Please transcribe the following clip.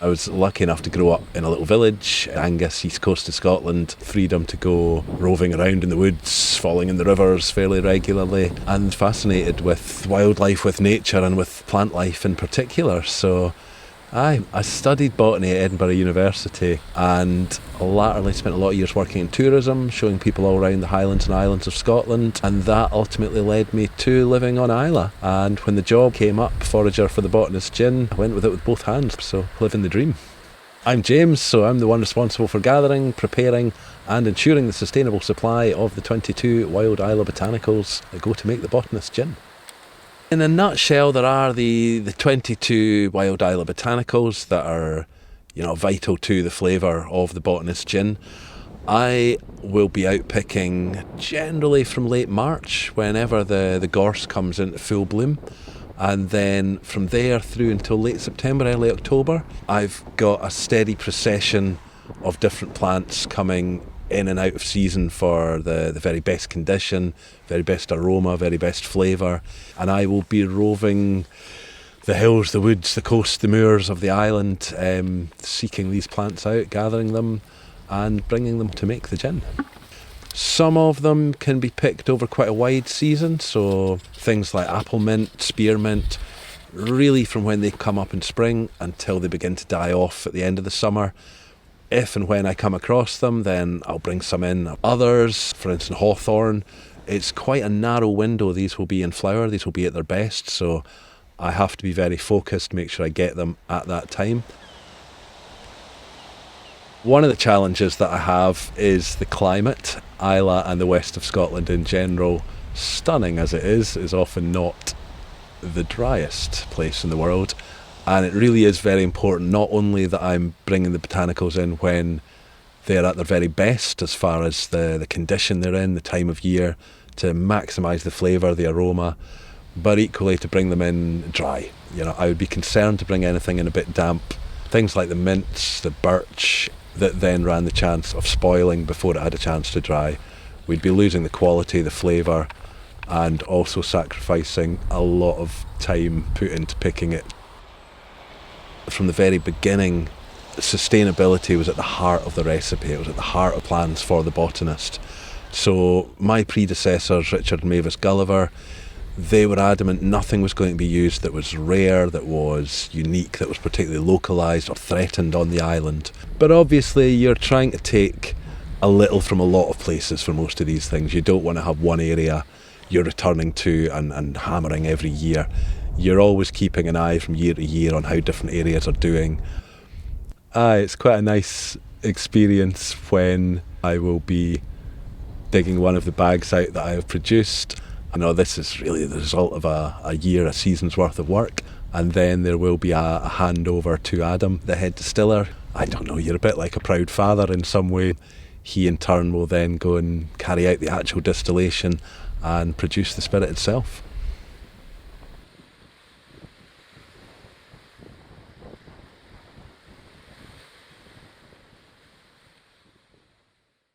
I was lucky enough to grow up in a little village, Angus, east coast of Scotland. Freedom to go roving around in the woods, falling in the rivers fairly regularly, and fascinated with wildlife, with nature and with plant life in particular. So I studied botany at Edinburgh University and latterly spent a lot of years working in tourism, showing people all around the Highlands and Islands of Scotland, and that ultimately led me to living on Islay. And when the job came up, forager for the Botanist gin, I went with it with both hands, so living the dream. I'm James, so I'm the one responsible for gathering, preparing and ensuring the sustainable supply of the 22 wild Islay botanicals that go to make the Botanist gin. In a nutshell, there are the 22 wild Islay botanicals that are, vital to the flavour of the Botanist gin. I will be out picking generally from late March, whenever the gorse comes into full bloom. And then from there through until late September, early October, I've got a steady procession of different plants coming in and out of season for the very best condition, very best aroma, very best flavour. And I will be roving the hills, the woods, the coast, the moors of the island, seeking these plants out, gathering them and bringing them to make the gin. Some of them can be picked over quite a wide season, so things like apple mint, spearmint, really from when they come up in spring until they begin to die off at the end of the summer. If and when I come across them, then I'll bring some in. Others, for instance hawthorn, it's quite a narrow window these will be in flower, these will be at their best, so I have to be very focused, make sure I get them at that time. One of the challenges that I have is the climate. Islay and the west of Scotland in general, stunning as it is often not the driest place in the world. And it really is very important not only that I'm bringing the botanicals in when they're at their very best as far as the condition they're in, the time of year, to maximise the flavour, the aroma, but equally to bring them in dry. I would be concerned to bring anything in a bit damp. Things like the mints, the birch, that then ran the chance of spoiling before it had a chance to dry. We'd be losing the quality, the flavour, and also sacrificing a lot of time put into picking it. From the very beginning, sustainability was at the heart of the recipe. It was at the heart of plans for the botanist. So my predecessors, Richard and Mavis Gulliver, they were adamant nothing was going to be used that was rare, that was unique, that was particularly localised or threatened on the island. But obviously you're trying to take a little from a lot of places for most of these things. You don't want to have one area you're returning to and hammering every year. You're always keeping an eye from year to year on how different areas are doing. It's quite a nice experience when I will be digging one of the bags out that I have produced. This is really the result of a year, a season's worth of work. And then there will be a handover to Adam, the head distiller. I don't know, you're a bit like a proud father in some way. He in turn will then go and carry out the actual distillation and produce the spirit itself.